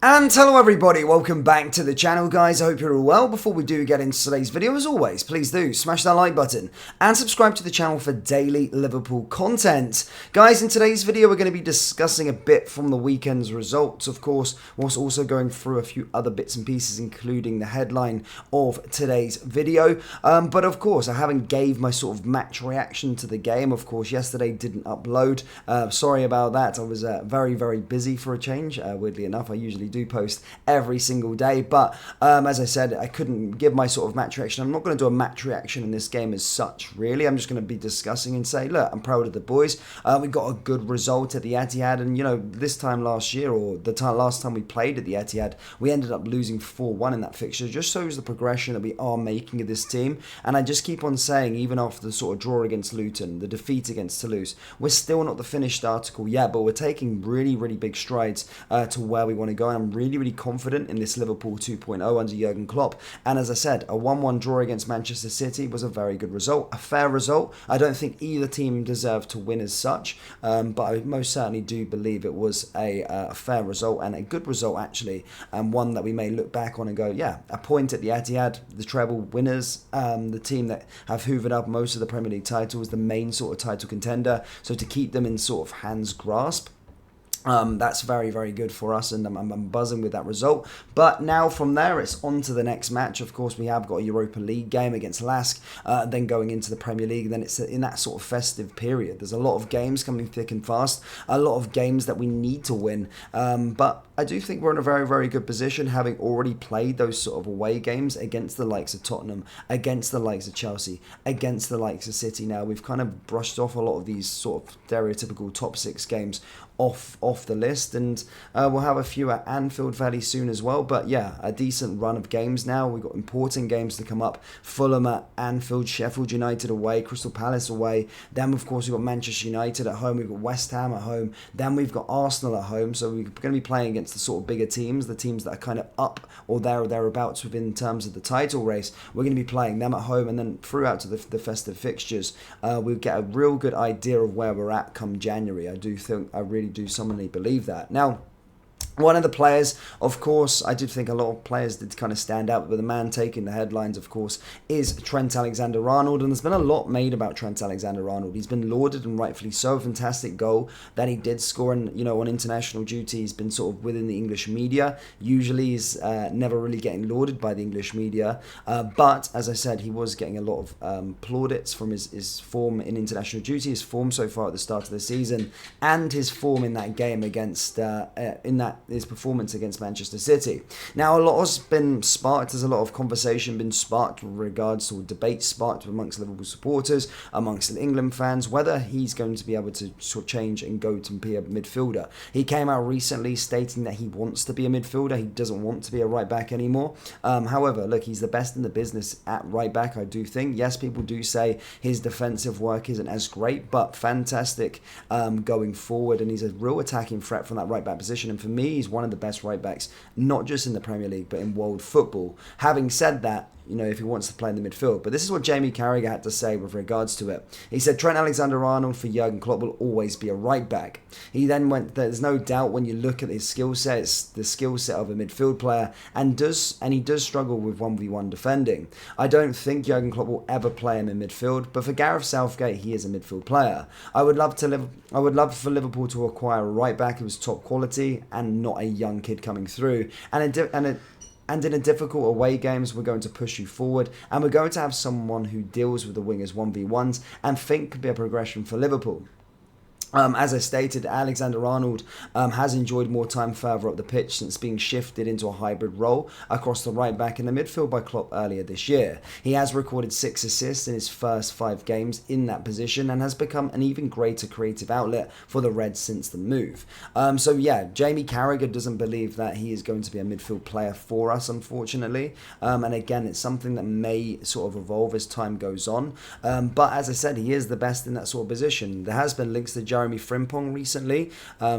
And hello everybody, welcome back to the channel guys, I hope you're all well. Before we do get into today's video, as always, please do smash that like button and subscribe to the channel for daily Liverpool content. Guys, in today's video we're going to be discussing a bit from the weekend's results, of course, whilst also going through a few other bits and pieces including the headline of today's video. But of course, I haven't gave my sort of match reaction to the game. Of course, yesterday didn't upload, sorry about that. I was very busy for a change, weirdly enough. I usually do post every single day, but as I said, I couldn't give my sort of match reaction. I'm not going to do a match reaction in this game as such, really. I'm just going to be discussing and say, look, I'm proud of the boys. We got a good result at the Etihad, and you know, this time last year, or the last time we played at the Etihad, we ended up losing 4-1 in that fixture. It just shows the progression that we are making of this team, and I just keep on saying, even after the sort of draw against Luton, the defeat against Toulouse, we're still not the finished article yet, but we're taking really big strides to where we want to go, and I'm really confident in this Liverpool 2.0 under Jurgen Klopp. And as I said, a 1-1 draw against Manchester City was a very good result, a fair result. I don't think either team deserved to win as such, but I most certainly do believe it was a fair result and a good result actually, and one that we may look back on and go, yeah, a point at the Etihad, the treble winners, the team that have hoovered up most of the Premier League titles, the main sort of title contender, so to keep them in sort of hands grasp, that's very good for us, and I'm buzzing with that result. But now from there, it's on to the next match. Of course, we have got a Europa League game against Lask, then going into the Premier League. Then it's in that sort of festive period. There's a lot of games coming thick and fast, a lot of games that we need to win. But I do think we're in a very good position, having already played those sort of away games against the likes of Tottenham, against the likes of Chelsea, against the likes of City. Now we've kind of brushed off a lot of these sort of stereotypical top 6 games off the list, and we'll have a few at Anfield fairly soon as well. But yeah, a decent run of games now. We've got important games to come up: Fulham at Anfield, Sheffield United away, Crystal Palace away. Then of course we've got Manchester United at home, we've got West Ham at home, then we've got Arsenal at home. So we're going to be playing against the sort of bigger teams, the teams that are kind of up or there or thereabouts within terms of the title race. We're going to be playing them at home, and then throughout to the festive fixtures, we'll get a real good idea of where we're at come January. I really do solemnly believe that. Now, one of the players, of course, I did think a lot of players did kind of stand out, but the man taking the headlines, of course, is Trent Alexander-Arnold, and there's been a lot made about Trent Alexander-Arnold. He's been lauded, and rightfully so. A fantastic goal that he did score, and you know, on international duty, he's been sort of within the English media. Usually, he's never really getting lauded by the English media, but as I said, he was getting a lot of plaudits from his form in international duty, his form so far at the start of the season, and his form in that game against his performance against Manchester City. Now, a lot has been sparked, there's a lot of conversation been sparked with regards to debate sparked amongst Liverpool supporters, amongst the England fans, whether he's going to be able to sort of change and go to be a midfielder. He came out recently stating that he wants to be a midfielder, he doesn't want to be a right back anymore. However, look, he's the best in the business at right back, I do think. Yes, people do say his defensive work isn't as great, but fantastic going forward, and he's a real attacking threat from that right back position, and for me, he's one of the best right backs, not just in the Premier League, but in world football. Having said that, you know, if he wants to play in the midfield. But this is what Jamie Carragher had to say with regards to it. He said, Trent Alexander-Arnold for Jurgen Klopp will always be a right back. He then went, there's no doubt when you look at his skill set, it's the skill set of a midfield player, and he does struggle with 1v1 defending. I don't think Jurgen Klopp will ever play him in midfield, but for Gareth Southgate, he is a midfield player. I would love for Liverpool to acquire a right back who was top quality and not a young kid coming through. And in a difficult away games, we're going to push you forward, and we're going to have someone who deals with the wingers 1v1s and think could be a progression for Liverpool. As I stated, Alexander-Arnold has enjoyed more time further up the pitch since being shifted into a hybrid role across the right back in the midfield by Klopp earlier this year. He has recorded 6 assists in his first 5 games in that position and has become an even greater creative outlet for the Reds since the move. So yeah, Jamie Carragher doesn't believe that he is going to be a midfield player for us, unfortunately. And again, it's something that may sort of evolve as time goes on. But as I said, he is the best in that sort of position. There has been links to Jeremy Frimpong recently,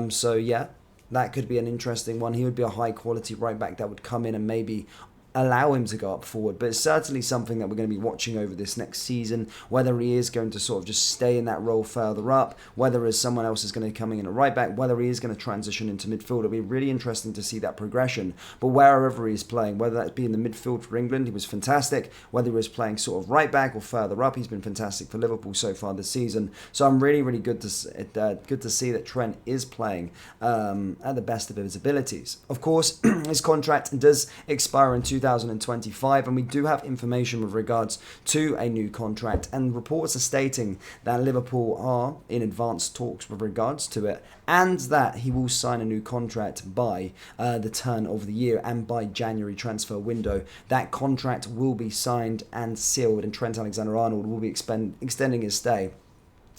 so yeah, that could be an interesting one. He would be a high quality right back that would come in and maybe allow him to go up forward, but it's certainly something that we're going to be watching over this next season, whether he is going to sort of just stay in that role further up, whether as someone else is going to be coming in at right back, whether he is going to transition into midfield. It'll be really interesting to see that progression. But wherever he's playing, whether that be in the midfield for England, he was fantastic. Whether he was playing sort of right back or further up, he's been fantastic for Liverpool so far this season. So I'm really, really good to see that Trent is playing at the best of his abilities. Of course, his contract does expire in 2025, and we do have information with regards to a new contract, and reports are stating that Liverpool are in advanced talks with regards to it, and that he will sign a new contract by the turn of the year and by January transfer window. That contract will be signed and sealed, and Trent Alexander-Arnold will be extending his stay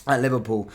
at Liverpool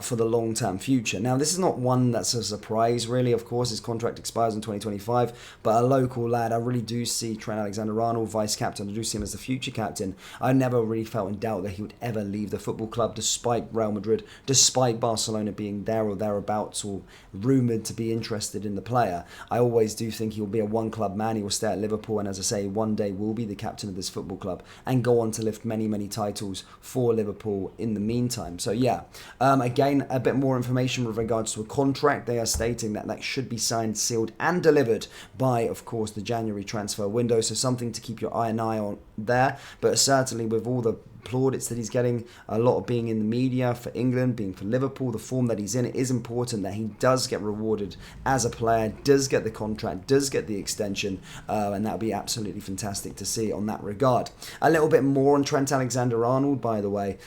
for the long-term future. Now, this is not one that's a surprise, really. Of course, his contract expires in 2025, but a local lad, I really do see Trent Alexander-Arnold, vice-captain. I do see him as the future captain. I never really felt in doubt that he would ever leave the football club, despite Real Madrid, despite Barcelona being there or thereabouts, or rumoured to be interested in the player. I always do think he will be a one-club man. He will stay at Liverpool, and as I say, one day will be the captain of this football club and go on to lift many, many titles for Liverpool in the meantime. So yeah, again, a bit more information with regards to a contract. They are stating that that should be signed, sealed and delivered by, of course, the January transfer window. So something to keep your eye on there. But certainly with all the plaudits that he's getting, a lot of being in the media for England, being for Liverpool, the form that he's in, it is important that he does get rewarded as a player, does get the contract, does get the extension, and that would be absolutely fantastic to see on that regard. A little bit more on Trent Alexander-Arnold, by the way.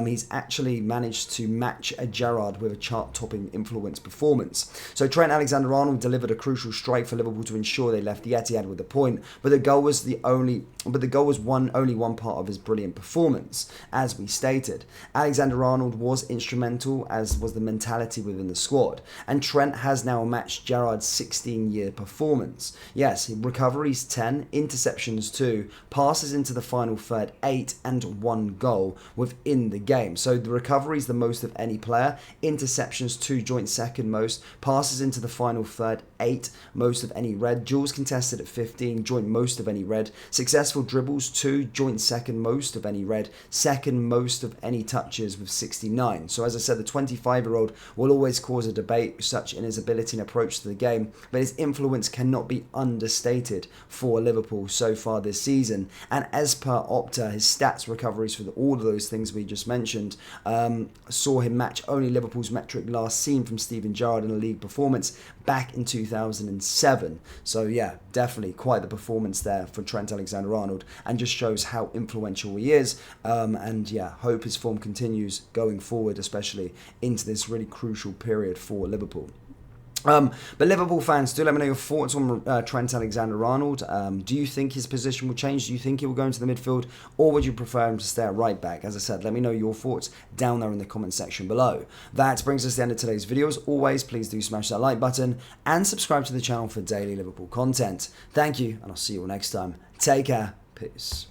He's actually managed to match a Gerrard with a chart-topping influence performance. So Trent Alexander-Arnold delivered a crucial strike for Liverpool to ensure they left the Etihad with a point, but the goal was only one part of his brilliant performance. As we stated, Alexander-Arnold was instrumental, as was the mentality within the squad, and Trent has now matched Gerrard's 16-year performance. Yes, recoveries 10, interceptions 2, passes into the final third 8, and 1 goal within the game. So the recoveries the most of any player, interceptions 2, joint second most, passes into the final third 8, most of any red, duels contested at 15, joint most of any red, successful dribbles 2, joint second most of any red, second most of any touches with 69. So as I said, the 25-year-old will always cause a debate such in his ability and approach to the game, but his influence cannot be understated for Liverpool so far this season. And as per Opta, his stats recoveries for all of those things we just mentioned saw him match only Liverpool's metric last seen from Steven Gerrard in a league performance back in 2007. So yeah, definitely quite the performance there for Trent Alexander-Arnold, and just shows how influential he is. And yeah, hope his form continues going forward, especially into this really crucial period for Liverpool. But Liverpool fans, do let me know your thoughts on Trent Alexander-Arnold. Do you think his position will change? Do you think he will go into the midfield, or would you prefer him to stay at right back? As I said, let me know your thoughts down there in the comment section below. That brings us to the end of today's video. As always, please do smash that like button and subscribe to the channel for daily Liverpool content. Thank you, and I'll see you all next time. Take care. Peace.